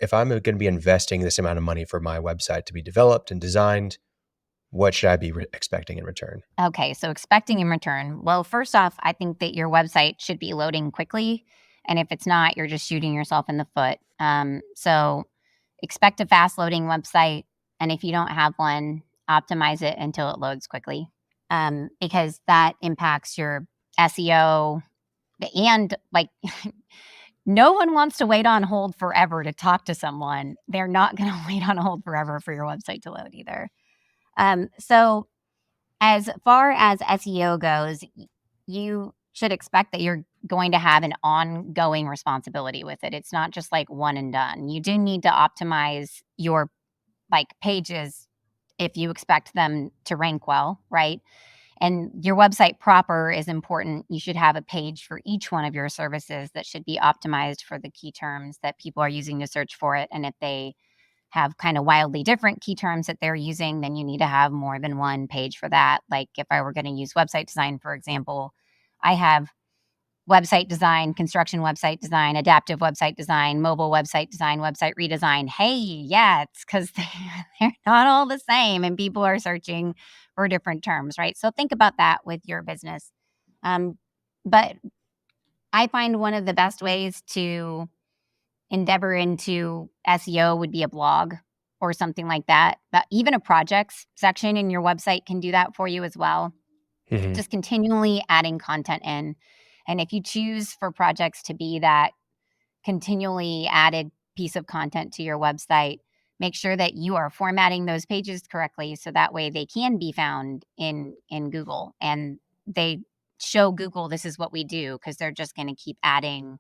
if I'm going to be investing this amount of money for my website to be developed and designed, what should I be expecting in return? Okay, so expecting in return. Well, first off, I think that your website should be loading quickly. And if it's not, you're just shooting yourself in the foot. So expect a fast loading website. And if you don't have one, optimize it until it loads quickly, because that impacts your SEO. And like, no one wants to wait on hold forever to talk to someone. They're not going to wait on hold forever for your website to load either. So as far as SEO goes, you should expect that you're going to have an ongoing responsibility with it. It's not just like one and done. You do need to optimize your pages if you expect them to rank well, right? And your website proper is important. You should have a page for each one of your services that should be optimized for the key terms that people are using to search for it. And if they have kind of wildly different key terms that they're using, then you need to have more than one page for that. Like if I were going to use website design, for example, I have website design, construction website design, adaptive website design, mobile website design, website redesign. Hey, yeah, it's because they're not all the same and people are searching for different terms, right? So think about that with your business. But I find one of the best ways to endeavor into SEO would be a blog or something like that. But even a projects section in your website can do that for you as well. Hmm. Just continually adding content in. And if you choose for projects to be that continually added piece of content to your website, make sure that you are formatting those pages correctly so that way they can be found in Google and they show Google this is what we do because they're just going to keep adding,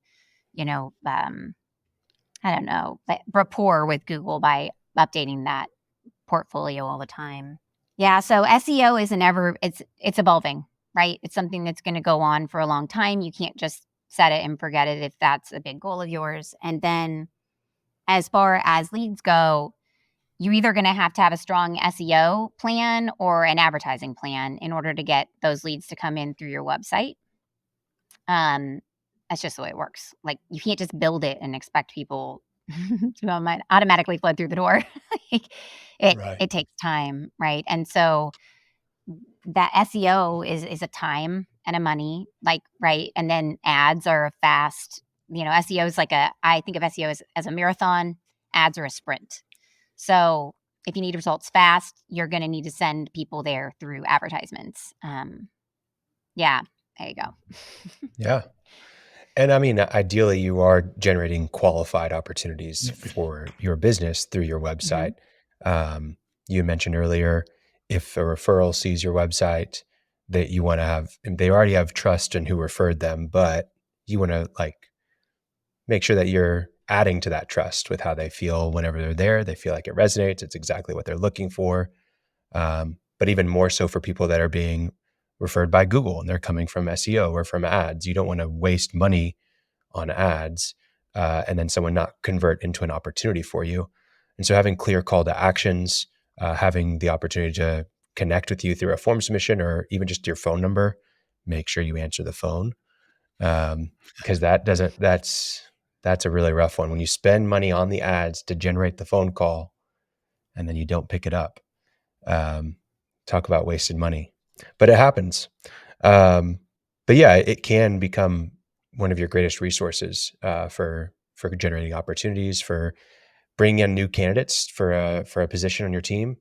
you know, I don't know, rapport with Google by updating that portfolio all the time. Yeah, so SEO is it's evolving, right? It's something that's going to go on for a long time. You can't just set it and forget it if that's a big goal of yours. And then as far as leads go, you're either going to have a strong SEO plan or an advertising plan in order to get those leads to come in through your website. Um, that's just the way it works. Like you can't just build it and expect people to automatically flood through the door. Like, Right. it takes time, right? And so that SEO is a time and a money, like right. And then ads are a fast. SEO is I think of SEO as a marathon. Ads are a sprint. So if you need results fast, you're going to need to send people there through advertisements. Yeah, there you go. Yeah. And I mean, ideally, you are generating qualified opportunities for your business through your website. Mhm. You mentioned earlier, if a referral sees your website, that you want to have, and they already have trust in who referred them, but you want to make sure that you're adding to that trust with how they feel whenever they're there. They feel like it resonates. It's exactly what they're looking for. But even more so for people that are being referred by Google and they're coming from SEO or from ads. You don't want to waste money on ads and then someone not convert into an opportunity for you. And so having clear call to actions, having the opportunity to connect with you through a form submission or even just your phone number, make sure you answer the phone. Because that's a really rough one. When you spend money on the ads to generate the phone call and then you don't pick it up, um, talk about wasted money, but it happens. Um, but yeah, it can become one of your greatest resources for generating opportunities, for bringing in new candidates for a position on your team.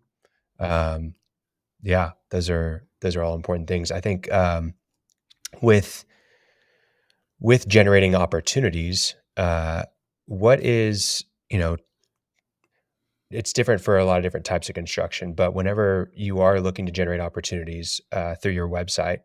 Um, yeah, those are all important things. I think with generating opportunities, what is it's different for a lot of different types of construction, but whenever you are looking to generate opportunities through your website,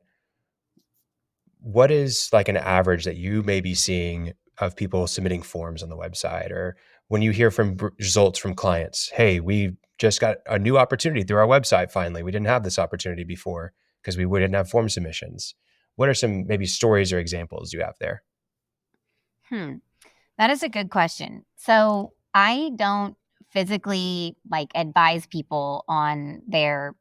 what is like an average that you may be seeing of people submitting forms on the website, or when you hear from results from clients, hey, we just got a new opportunity through our website finally. We didn't have this opportunity before because we didn't have form submissions. What are some maybe stories or examples you have there? Hmm. That is a good question. So I don't physically advise people on their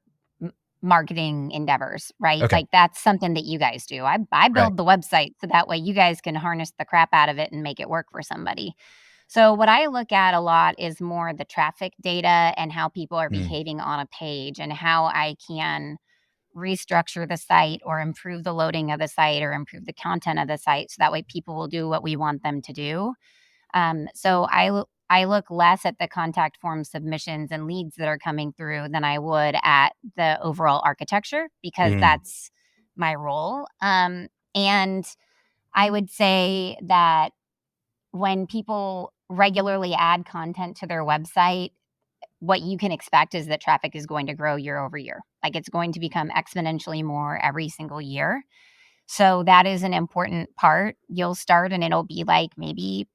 marketing endeavors, right? Okay. Like that's something that you guys do. I Right. build the website so that way you guys can harness the crap out of it and make it work for somebody. So what I look at a lot is more the traffic data and how people are Mm. behaving on a page and how I can restructure the site or improve the loading of the site or improve the content of the site so that way people will do what we want them to do. I look less at the contact form submissions and leads that are coming through than I would at the overall architecture because Mm. that's my role. And I would say that when people regularly add content to their website, what you can expect is that traffic is going to grow year over year. Like it's going to become exponentially more every single year. So that is an important part. You'll start and it'll be like maybe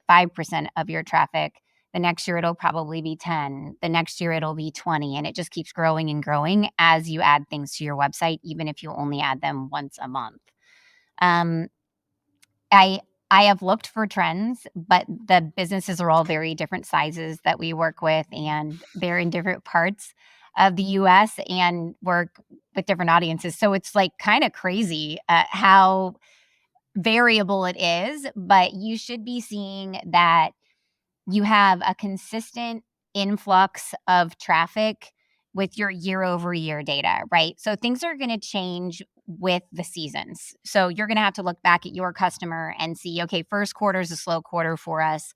5% of your traffic. The next year it'll probably be 10. The next year it'll be 20 and it just keeps growing and growing as you add things to your website even if you only add them once a month. Um I I have looked for trends, but the businesses are all very different sizes that we work with, and they're in different parts of the US and work with different audiences. So it's like kind of crazy how variable it is, but you should be seeing that you have a consistent influx of traffic with your year over year data, right? So things are going to change with the seasons. So you're going to have to look back at your customer and see, okay, first quarter is a slow quarter for us.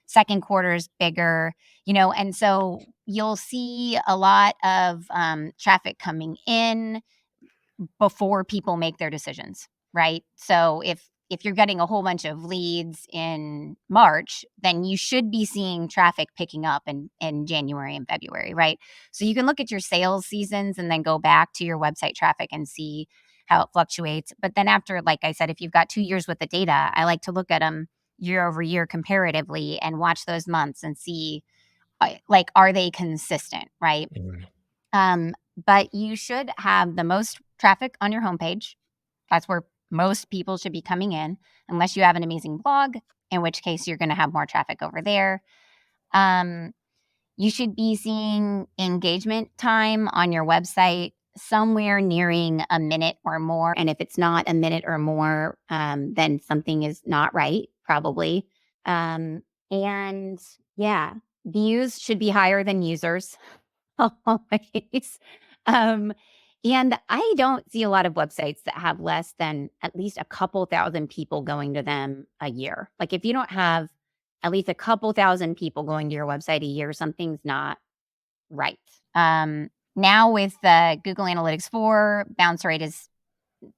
Second quarter is bigger, and so you'll see a lot of traffic coming in before people make their decisions, right? So if you're getting a whole bunch of leads in March, then you should be seeing traffic picking up in January and February, right? So you can look at your sales seasons and then go back to your website traffic and see how it fluctuates. But then after, like I said, if you've got 2 years worth of data, I like to look at them year over year comparatively and watch those months and see like are they consistent, right? Mm. But you should have the most traffic on your homepage. That's where most people should be coming in, unless you have an amazing blog, in which case you're going to have more traffic over there. Um, you should be seeing engagement time on your website somewhere nearing a minute or more. And if it's not a minute or more, then something is not right, probably. And yeah, views should be higher than users. Always. Um, and I don't see a lot of websites that have less than at least a couple thousand people going to them a year. Like if you don't have at least a couple thousand people going to your website a year, something's not right. Now with the Google Analytics 4, bounce rate is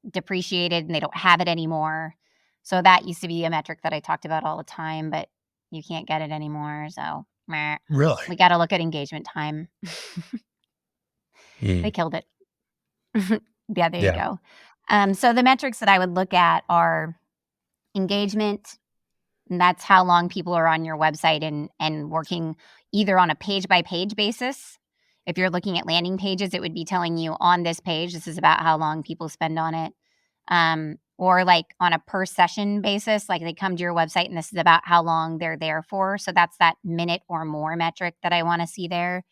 depreciated and they don't have it anymore. So that used to be a metric that I talked about all the time, but you can't get it anymore. So meh. Really? We got to look at engagement time. They Mm. killed it. Yeah, there you Yeah. go. So the metrics that I would look at are engagement, and that's how long people are on your website and working either on a page by page basis. If you're looking at landing pages, it would be telling you on this page, this is about how long people spend on it. Or like on a per session basis, like they come to your website and this is about how long they're there for. So that's that minute or more metric that I want to see there.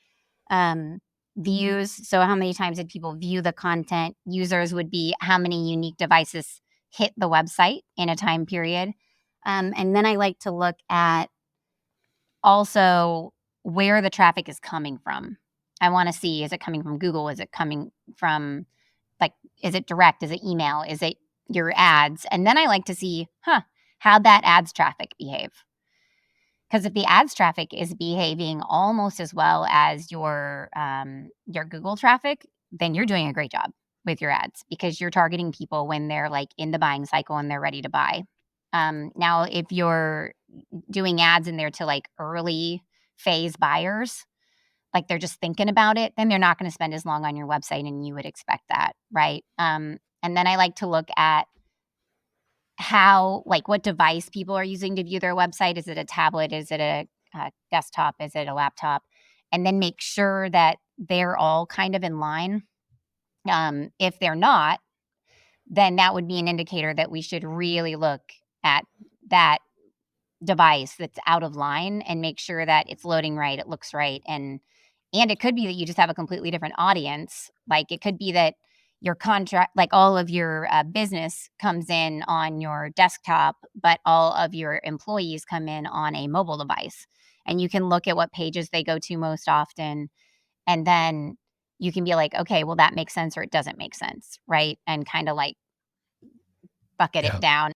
um, Views. So, how many times did people view the content? Users would be how many unique devices hit the website in a time period. And then I like to look at also where the traffic is coming from. I want to see, is it coming from Google? Is it coming from, like, is it direct? Is it email? Is it your ads? And then I like to see, how'd that ads traffic behave? Because if the ads traffic is behaving almost as well as your Google traffic, then you're doing a great job with your ads because you're targeting people when they're like in the buying cycle and they're ready to buy. Now, if you're doing ads in there to like early phase buyers, like they're just thinking about it, then they're not going to spend as long on your website, and you would expect that, right? And then I like to look at how, like, what device people are using to view their website. Is it a tablet? Is it a desktop? Is it a laptop? And then make sure that they're all kind of in line. If they're not, then that would be an indicator that we should really look at that device that's out of line and make sure that it's loading right, it looks right, and it could be that you just have a completely different audience. Like it could be that your contract, like all of your business comes in on your desktop, but all of your employees come in on a mobile device. And you can look at what pages they go to most often. And then you can be like, okay, well, that makes sense or it doesn't make sense. Right. And kind of like bucket it Yeah. down